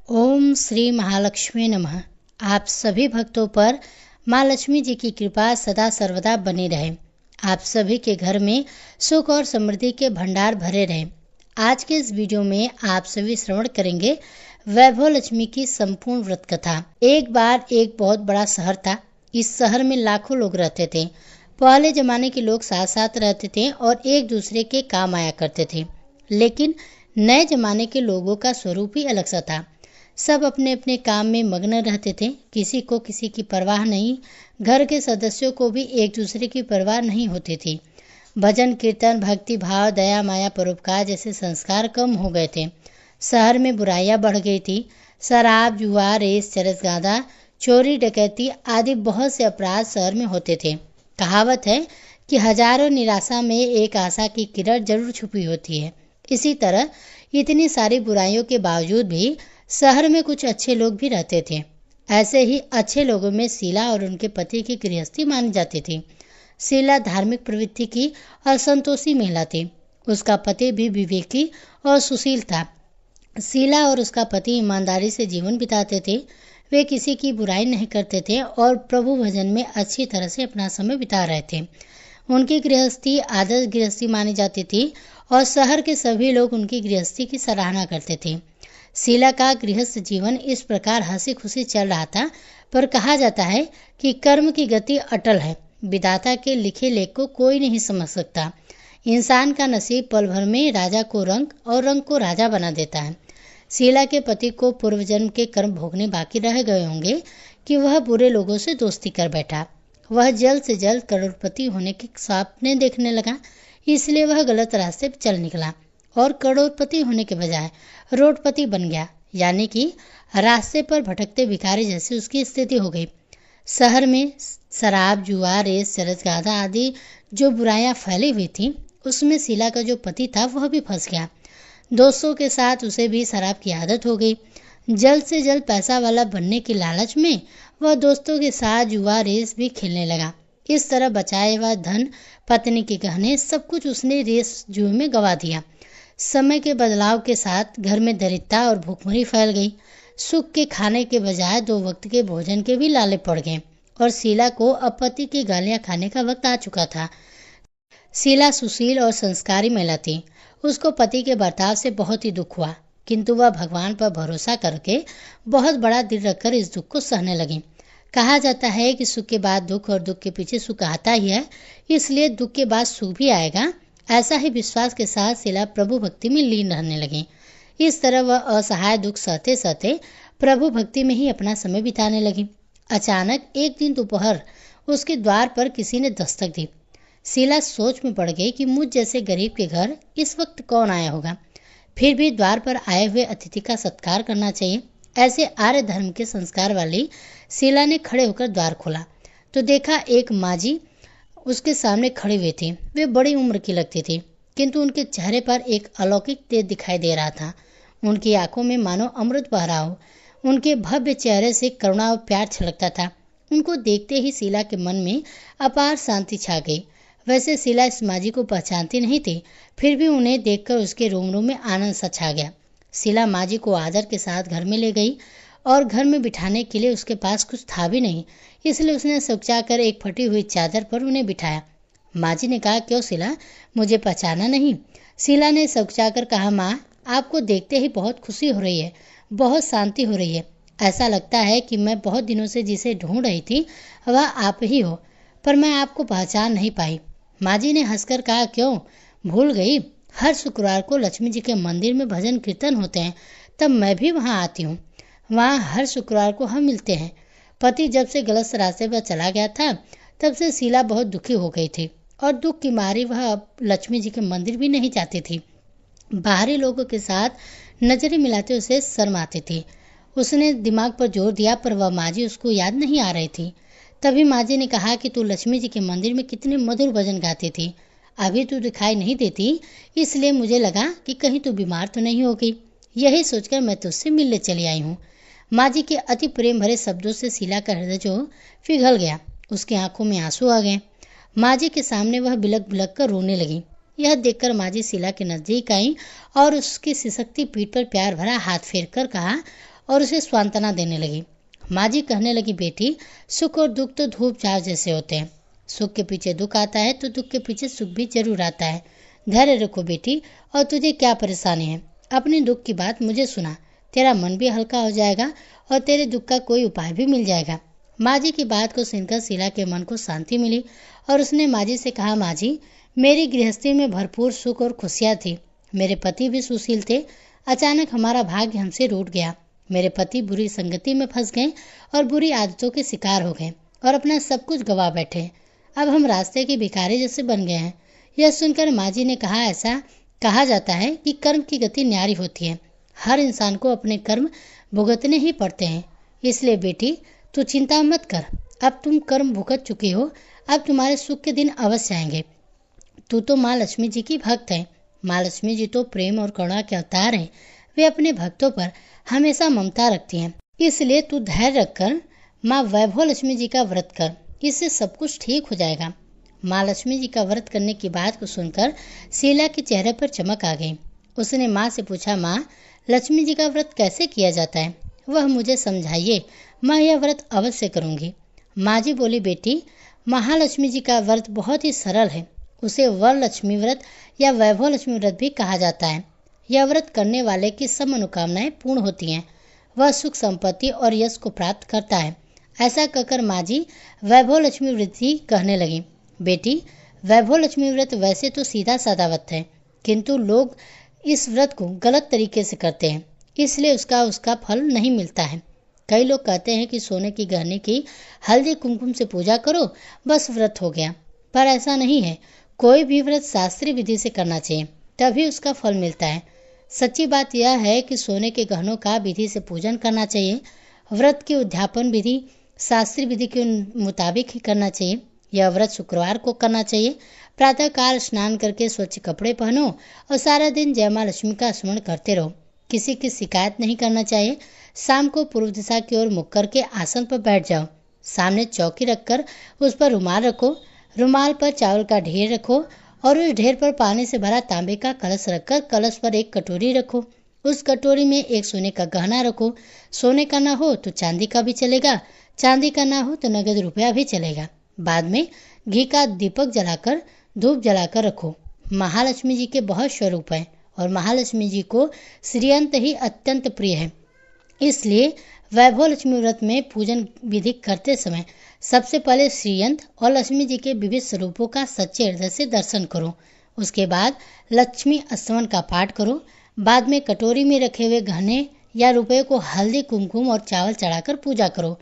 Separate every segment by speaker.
Speaker 1: ओम श्री महालक्ष्मी नमः। आप सभी भक्तों पर माँ लक्ष्मी जी की कृपा सदा सर्वदा बनी रहे। आप सभी के घर में सुख और समृद्धि के भंडार भरे रहे। आज के इस वीडियो में आप सभी श्रवण करेंगे वैभव लक्ष्मी की संपूर्ण व्रत कथा। एक बार एक बहुत बड़ा शहर था। इस शहर में लाखों लोग रहते थे। पहले जमाने के लोग साथ साथ रहते थे और एक दूसरे के काम आया करते थे, लेकिन नए जमाने के लोगों का स्वरूप ही अलग सा था। सब अपने अपने काम में मग्न रहते थे। किसी को किसी की परवाह नहीं। घर के सदस्यों को भी एक दूसरे की परवाह नहीं होती थी। भजन कीर्तन, भक्ति भाव, दया माया, परोपकार जैसे संस्कार कम हो गए थे। शहर में बुराइयां बढ़ गई थी। शराब, जुआ, रेस, चरस गादा, चोरी, डकैती आदि बहुत से अपराध शहर में होते थे। कहावत है कि हजारों निराशा में एक आशा की किरण जरूर छुपी होती है। इसी तरह इतनी सारी बुराइयों के बावजूद भी शहर में कुछ अच्छे लोग भी रहते थे। ऐसे ही अच्छे लोगों में शीला और उनके पति की गृहस्थी मानी जाती थी। शीला धार्मिक प्रवृत्ति की और संतोषी महिला थी। उसका पति भी विवेकी और सुशील था। शीला और उसका पति ईमानदारी से जीवन बिताते थे। वे किसी की बुराई नहीं करते थे और प्रभु भजन में अच्छी तरह से अपना समय बिता रहे थे। उनकी गृहस्थी आदर्श गृहस्थी मानी जाती थी और शहर के सभी लोग उनकी गृहस्थी की सराहना करते थे। शीला का गृहस्थ जीवन इस प्रकार हंसी खुशी चल रहा था, पर कहा जाता है कि कर्म की गति अटल है। विधाता के लिखे लेख को कोई नहीं समझ सकता। इंसान का नसीब पल भर में राजा को रंक और रंक को राजा बना देता है। शीला के पति को पूर्व जन्म के कर्म भोगने बाकी रह गए होंगे कि वह बुरे लोगों से दोस्ती कर बैठा। वह जल्द से जल्द करोड़पति होने के सपने देखने लगा, इसलिए वह गलत रास्ते पर चल निकला और करोड़पति होने के बजाय रोडपति बन गया, यानी कि रास्ते पर भटकते भिखारी जैसी उसकी स्थिति हो गई। शहर में शराब, जुआ, रेस, चरस गादा आदि जो बुराइयां फैली हुई थी, उसमें शीला का जो पति था वह भी फंस गया। दोस्तों के साथ उसे भी शराब की आदत हो गई। जल्द से जल्द पैसा वाला बनने की लालच में वह दोस्तों के साथ जुआ, रेस भी खेलने लगा। इस तरह बचाए हुआ धन, पत्नी के गहने, सब कुछ उसने रेस जुए में गंवा दिया। समय के बदलाव के साथ घर में दरिद्रता और भूखमरी फैल गई। सुख के खाने के बजाय 2 वक्त के भोजन के भी लाले पड़ गए और शीला को अब पति की गालियां खाने का वक्त आ चुका था। शीला सुशील और संस्कारी महिला थी। उसको पति के बर्ताव से बहुत ही दुख हुआ, किंतु वह भगवान पर भरोसा करके बहुत बड़ा दिल रखकर इस दुख को सहने लगी। कहा जाता है कि सुख के बाद दुख और दुख के पीछे सुख आता ही है, इसलिए दुख के बाद सुख भी आएगा। ऐसा ही विश्वास के साथ शीला प्रभु भक्ति में लीन रहने लगी। इस तरह वह असहाय दुख सहते सहते प्रभु भक्ति में ही अपना समय बिताने लगी। अचानक एक दिन दोपहर उसके द्वार पर किसी ने दस्तक दी। शीला सोच में पड़ गई कि मुझ जैसे गरीब के घर इस वक्त कौन आया होगा। फिर भी द्वार पर आए हुए अतिथि का सत्कार करना चाहिए। ऐसे आर्य धर्म के संस्कार वाली शीला ने खड़े होकर द्वार खोला तो देखा एक माजी उसके सामने खड़ी हुई थी। वे बड़ी उम्र की लगती थी, किंतु उनके चेहरे पर एक अलौकिक तेज दिखाई दे रहा था। उनकी आंखों में मानो अमृत बह रहा हो। उनके भव्य चेहरे से करुणा और प्यार छलकता था। उनको देखते ही शीला के मन में अपार शांति छा गई। वैसे शीला इस माजी को पहचानती नहीं थी, फिर भी उन्हें देखकर उसके रोम रोम में आनंद सा छा गया। शीला माजी को आदर के साथ घर में ले गई और घर में बिठाने के लिए उसके पास कुछ था भी नहीं, इसलिए उसने सुकचाकर एक फटी हुई चादर पर उन्हें बिठाया। माजी ने कहा, क्यों शीला, मुझे पहचाना नहीं? शीला ने सुकचाकर कहा, माँ, आपको देखते ही बहुत खुशी हो रही है, बहुत शांति हो रही है। ऐसा लगता है कि मैं बहुत दिनों से जिसे ढूंढ रही थी वह आप ही हो, पर मैं आपको पहचान नहीं पाई। माजी ने हंसकर कहा, क्यों भूल गई? हर शुक्रवार को लक्ष्मी जी के मंदिर में भजन कीर्तन होते हैं, तब मैं भी वहाँ आती हूँ। वहाँ हर शुक्रवार को हम मिलते हैं। पति जब से गलत रास्ते पर चला गया था, तब से शीला बहुत दुखी हो गई थी और दुख की मारी वह अब लक्ष्मी जी के मंदिर भी नहीं जाती थी। बाहरी लोगों के साथ नजरें मिलाते उसे शर्म आती थी। उसने दिमाग पर जोर दिया, पर वह माजी उसको याद नहीं आ रही थी। तभी माजी ने कहा कि तू लक्ष्मी जी के मंदिर में कितने मधुर भजन गाती थी, अभी तू दिखाई नहीं देती, इसलिए मुझे लगा कि कहीं तू बीमार तो नहीं हो गई। यही सोचकर मैं तुझसे मिलने चली आई हूँ। माजी के अति प्रेम भरे शब्दों से शीला का हृदय जो पिघल गया, उसकी आंखों में आंसू आ गए। माजी के सामने वह बिलक बिलक कर रोने लगी। यह देखकर माजी शीला के नजदीक आई और उसकी सिसकती पीठ पर प्यार भरा हाथ फेर कर कहा, और उसे सांत्वना देने लगी। माँ जी कहने लगी, बेटी सुख और दुख तो धूप छाव जैसे होते हैं। सुख के पीछे दुख आता है तो दुख के पीछे सुख भी जरूर आता है। धैर्य रखो बेटी, और तुझे क्या परेशानी है? अपने दुख की बात मुझे सुना, तेरा मन भी हल्का हो जाएगा और तेरे दुख का कोई उपाय भी मिल जाएगा। माँ जी की बात को सुनकर शीला के मन को शांति मिली और उसने माँ जी से कहा, माँ जी मेरी गृहस्थी में भरपूर सुख और खुशियाँ थी। मेरे पति भी सुशील थे। अचानक हमारा भाग्य हमसे रूठ गया। मेरे पति बुरी संगति में फंस गए और बुरी आदतों के शिकार हो गए और अपना सब कुछ गवा बैठे। अब हम रास्ते के भिखारी जैसे बन गए हैं। यह सुनकर माँ जी ने कहा, ऐसा कहा जाता है कि कर्म की गति न्यारी होती है। हर इंसान को अपने कर्म भुगतने ही पड़ते हैं। इसलिए बेटी तू चिंता मत कर, अब तुम कर्म भुगत चुकी हो, अब तुम्हारे सुख के दिन अवश्य आएंगे। तू तो माँ लक्ष्मी जी की भक्त है। माँ लक्ष्मी जी तो प्रेम और करुणा के अवतार हैं। वे अपने भक्तों पर हमेशा ममता रखती हैं। इसलिए तू धैर्य रखकर माँ वैभव लक्ष्मी जी का व्रत कर, इससे सब कुछ ठीक हो जाएगा। माँ लक्ष्मी जी का व्रत करने की बात को सुनकर शीला के चेहरे पर चमक आ गई। उसने माँ से पूछा, माँ लक्ष्मी जी का व्रत कैसे किया जाता है? वह मुझे समझाइए, मैं यह व्रत अवश्य करूँगी। माँ जी बोली, बेटी महालक्ष्मी जी का व्रत बहुत ही सरल है। उसे वर लक्ष्मी व्रत या वैभव लक्ष्मी व्रत भी कहा जाता है। यह व्रत करने वाले की सब मनोकामनाएं पूर्ण होती हैं। वह सुख संपत्ति और यश को प्राप्त करता है। ऐसा कहकर माँ जी वैभव लक्ष्मी व्रत ही कहने लगी। बेटी वैभव लक्ष्मी व्रत वैसे तो सीधा सादा व्रत है, किंतु लोग इस व्रत को गलत तरीके से करते हैं, इसलिए उसका फल नहीं मिलता है। कई लोग कहते हैं कि सोने की गहने की हल्दी कुमकुम से पूजा करो, बस व्रत हो गया। पर ऐसा नहीं है। कोई भी व्रत शास्त्रीय विधि से करना चाहिए, तभी उसका फल मिलता है। सच्ची बात यह है कि सोने के गहनों का विधि से पूजन करना चाहिए। व्रत की उद्यापन विधि शास्त्रीय विधि के मुताबिक ही करना चाहिए। यह व्रत शुक्रवार को करना चाहिए। प्रातःकाल स्नान करके स्वच्छ कपड़े पहनो और सारा दिन जय माँ लक्ष्मी का स्मरण करते रहो। किसी की शिकायत नहीं करना चाहिए। शाम को पूर्व दिशा की ओर मुख करके आसन पर बैठ जाओ। सामने चौकी रखकर उस पर रुमाल रखो। रुमाल पर चावल का ढेर रखो और उस ढेर पर पानी से भरा तांबे का कलश रखकर कलश पर एक कटोरी रखो। उस कटोरी में एक सोने का गहना रखो। सोने का ना हो तो चांदी का भी चलेगा, चांदी का ना हो तो नगद रुपया भी चलेगा। बाद में घी का दीपक जलाकर धूप जलाकर रखो। महालक्ष्मी जी के बहुत स्वरूप हैं और महालक्ष्मी जी को श्रीयंत ही अत्यंत प्रिय है। इसलिए वैभव लक्ष्मी व्रत में पूजन विधि करते समय सबसे पहले श्रीयंत और लक्ष्मी जी के विविध स्वरूपों का सच्चे हृदय से दर्शन करो। उसके बाद लक्ष्मी स्तवन का पाठ करो। बाद में कटोरी में रखे हुए गहने या रुपये को हल्दी कुमकुम और चावल चढ़ाकर पूजा करो।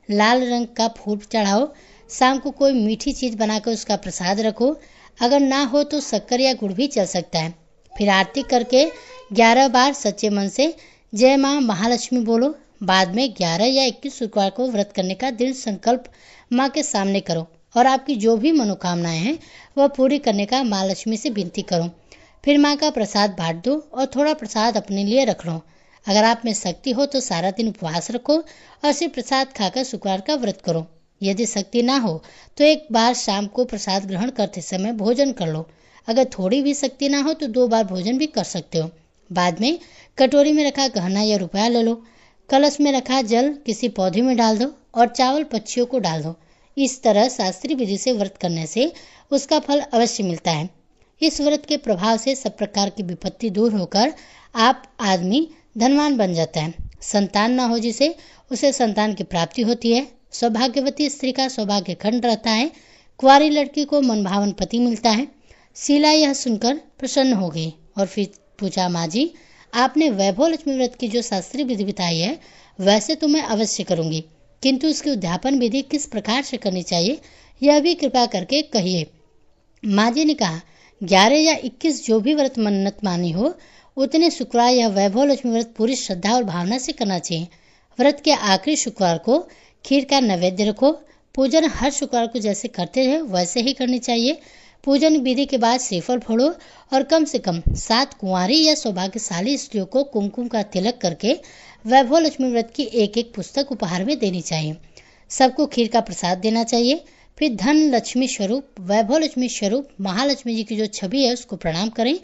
Speaker 1: लाल रंग का फूल चढ़ाओ। शाम को कोई मीठी चीज बनाकर उसका प्रसाद रखो। अगर ना हो तो शक्कर या गुड़ भी चल सकता है। फिर आरती करके 11 बार सच्चे मन से जय माँ महालक्ष्मी बोलो। बाद में 11 या 21 शुक्रवार को व्रत करने का दृढ़ संकल्प माँ के सामने करो और आपकी जो भी मनोकामनाएं हैं वह पूरी करने का माँ लक्ष्मी से विनती करो। फिर माँ का प्रसाद बांट दो और थोड़ा प्रसाद अपने लिए रख लो। अगर आप में शक्ति हो तो सारा दिन उपवास रखो और सिर्फ प्रसाद खाकर शुक्रवार का व्रत करो। यदि शक्ति ना हो तो एक बार शाम को प्रसाद ग्रहण करते समय भोजन कर लो। अगर थोड़ी भी शक्ति ना हो तो 2 बार भोजन भी कर सकते हो। बाद में कटोरी में रखा गहना या रुपया ले लो। कलश में रखा जल किसी पौधे में डाल दो और चावल पक्षियों को डाल दो। इस तरह शास्त्रीय विधि से व्रत करने से उसका फल अवश्य मिलता है। इस व्रत के प्रभाव से सब प्रकार की विपत्ति दूर होकर आप आदमी धनवान बन जाता है। संतान ना हो जिसे, उसे संतान की प्राप्ति होती है। सौभाग्यवती स्त्री का सौभाग्य खंड रहता है। कुंवारी लड़की को मनभावन पति मिलता है। शीला यह सुनकर प्रसन्न हो गई और फिर पूछा, माँ जी आपने वैभव लक्ष्मी व्रत की जो शास्त्रीय विधि बताई है वैसे तो मैं अवश्य करूंगी, किंतु उसकी उद्यापन विधि किस प्रकार से करनी चाहिए यह भी कृपा करके कहिए। माँ जी ने कहा, 11 या 21 जो भी व्रत मन्नत मानी हो उतने शुक्रवार या वैभव लक्ष्मी व्रत पूरी श्रद्धा और भावना से करना चाहिए। व्रत के आखिरी शुक्रवार को खीर का नैवेद्य रखो। पूजन हर शुक्रवार को जैसे करते हैं वैसे ही करनी चाहिए। पूजन विधि के बाद श्रीफल फोड़ो और कम से कम 7 कुंवारी या सौभाग्यशाली स्त्रियों को कुमकुम का तिलक करके वैभव लक्ष्मी व्रत की एक पुस्तक उपहार में देनी चाहिए। सबको खीर का प्रसाद देना चाहिए। फिर धन लक्ष्मी स्वरूप वैभव लक्ष्मी स्वरूप महालक्ष्मी जी की जो छवि है उसको प्रणाम करें।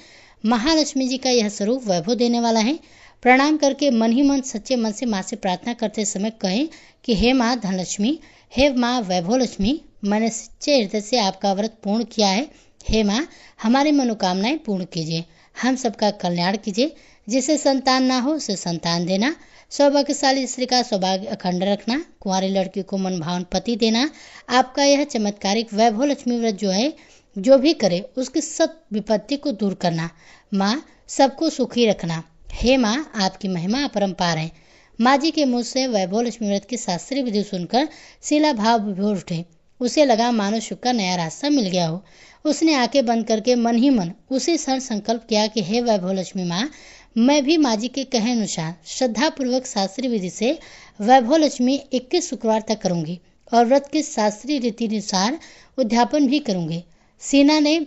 Speaker 1: महालक्ष्मी जी का यह स्वरूप वैभव देने वाला है। प्रणाम करके मन ही मन सच्चे मन से माँ से प्रार्थना करते समय कहें कि हे माँ धनलक्ष्मी, हे माँ वैभव लक्ष्मी, मैंने सच्चे हृदय से आपका व्रत पूर्ण किया है। हे माँ, हमारी मनोकामनाएं पूर्ण कीजिए, हम सबका कल्याण कीजिए। जिसे संतान ना हो उसे संतान देना, सौभाग्यशाली स्त्री का सौभाग्य अखंड रखना, कुंवारी लड़की को मन भावन पति देना। आपका यह चमत्कारिक वैभव लक्ष्मी व्रत जो है, जो भी करे उसकी सब विपत्ति को दूर करना। माँ, सबको सुखी रखना। हे माँ, आपकी महिमा अपरंपार है। माँ जी के मुंह से वैभव लक्ष्मी व्रत की शास्त्रीय विधि सुनकर शीला भाव विभोर उठे। उसे लगा मानो सुख का नया रास्ता मिल गया हो। उसने आंखें बंद करके मन ही मन उसी क्षण संकल्प किया कि हे वैभव लक्ष्मी माँ, मैं भी माँ जी के कहे अनुसार श्रद्धा पूर्वक शास्त्रीय विधि से वैभव लक्ष्मी 21 शुक्रवार तक करूंगी और व्रत के शास्त्रीय रीति अनुसार उद्यापन भी करूंगी। शीला ने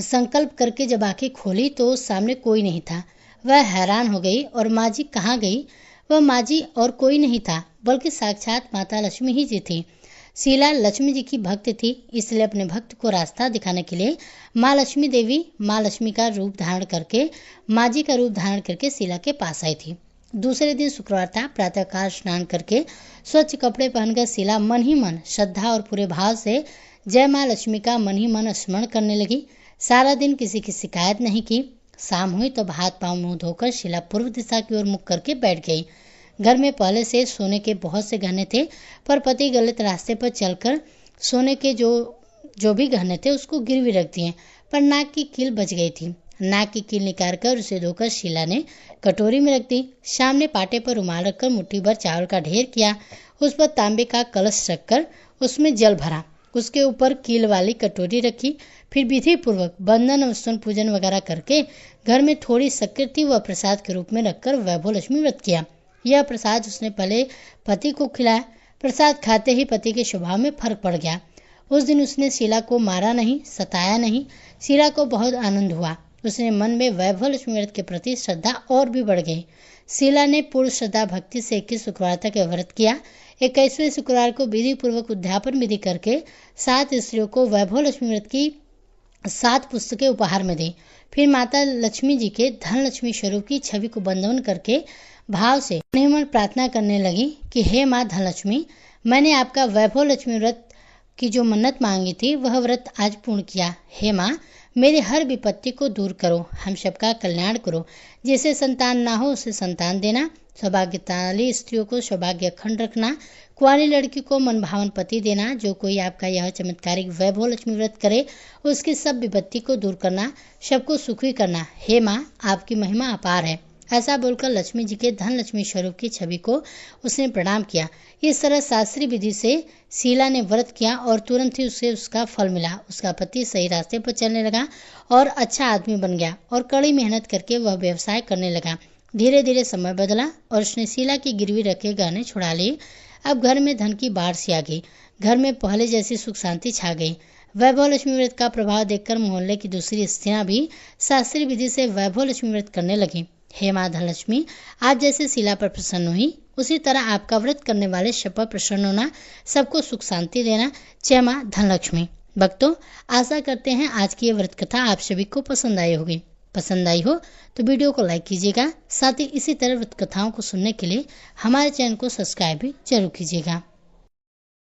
Speaker 1: संकल्प करके जब आंखें खोली तो सामने कोई नहीं था। वह हैरान हो गई और माँ जी कहाँ गई? वह माँ जी और कोई नहीं था बल्कि साक्षात माता लक्ष्मी ही जी थी। शीला लक्ष्मी जी की भक्त थी, इसलिए अपने भक्त को रास्ता दिखाने के लिए माँ लक्ष्मी देवी माँ लक्ष्मी का रूप धारण करके माँ जी का रूप धारण करके शीला के पास आई थी। दूसरे दिन शुक्रवार था। प्रातःकाल स्नान करके स्वच्छ कपड़े पहनकर शीला मन ही मन श्रद्धा और पूरे भाव से जय माँ लक्ष्मी का मन ही मन स्मरण करने लगी। सारा दिन किसी की शिकायत नहीं की। शाम हुई तो हाथ पांव मुंह धोकर शीला पूर्व दिशा की ओर मुख करके बैठ गई। घर में पहले से सोने के बहुत से गहने थे, पर पति गलत रास्ते पर चलकर सोने के जो भी गहने थे उसको गिरवी रख दिए, पर नाक की कील बच गई थी। नाक की कील निकाल कर उसे धोकर शीला ने कटोरी में रख दी। सामने पाटे पर रुमाल रखकर मुट्ठी भर चावल का ढेर किया। उस पर तांबे का कलश रखकर उसमें जल भरा। उसके ऊपर कील वाली कटोरी रखी। फिर विधि पूर्वक बंधन और स्तन पूजन वगैरह करके घर में थोड़ी शक्कर थी वह प्रसाद के रूप में रखकर वैभव लक्ष्मी व्रत किया। यह प्रसाद उसने पहले पति को खिलाया। प्रसाद खाते ही पति के स्वभाव में फर्क पड़ गया। उस दिन उसने शीला को मारा नहीं, सताया नहीं। शीला को बहुत आनंद हुआ। उसने मन में वैभव लक्ष्मी व्रत के प्रति श्रद्धा और भी बढ़ गई। शीला ने पूर्ण श्रद्धा भक्ति से 21 शुक्रवार तक व्रत किया। 21वें शुक्रवार को विधि पूर्वक उद्यापन विधि करके 7 स्त्रियों को वैभव लक्ष्मी व्रत की 7 पुस्तकें उपहार में दी। फिर माता लक्ष्मी जी के धन लक्ष्मी स्वरूप की छवि को बंधन करके भाव से मन प्रार्थना करने लगी कि हे माँ धनलक्ष्मी, मैंने आपका वैभव लक्ष्मी व्रत की जो मन्नत मांगी थी वह व्रत आज पूर्ण किया। हे माँ, मेरे हर विपत्ति को दूर करो, हम सबका कल्याण करो। जिसे संतान ना हो उसे संतान देना, सौभाग्यशाली स्त्रियों को सौभाग्य अखंड रखना, कुंवारी लड़की को मन भावन पति देना। जो कोई आपका यह चमत्कारिक वैभव लक्ष्मी व्रत करे उसकी सब विपत्ति को दूर करना, सबको सुखी करना। हे माँ, आपकी महिमा अपार है। ऐसा बोलकर लक्ष्मी जी के धन लक्ष्मी स्वरूप की छवि को उसने प्रणाम किया। इस तरह शास्त्रीय विधि से शीला ने व्रत किया और तुरंत ही उसे उसका फल मिला। उसका पति सही रास्ते पर चलने लगा और अच्छा आदमी बन गया और कड़ी मेहनत करके वह व्यवसाय करने लगा। धीरे धीरे समय बदला और उसने शीला की गिरवी रखे गहने छुड़ा लिए। अब घर में धन की बाढ़ सी आ गई। घर में पहले जैसी सुख शांति छा गई। वैभव लक्ष्मी व्रत का प्रभाव देखकर मोहल्ले की दूसरी स्त्रियां भी शास्त्रीय विधि से वैभव लक्ष्मी व्रत करने लगी। हे माँ धनलक्ष्मी, आप जैसे शीला पर प्रसन्न हुई उसी तरह आपका व्रत करने वाले सब पर प्रसन्न होना, सबको सुख शांति देना। जय माँ धनलक्ष्मी। भक्तों, आशा करते हैं आज की ये व्रत कथा आप सभी को पसंद आई होगी। पसंद आई हो तो वीडियो को लाइक कीजिएगा। साथ ही इसी तरह व्रत कथाओं को सुनने के लिए हमारे चैनल को सब्सक्राइब भी जरूर कीजिएगा।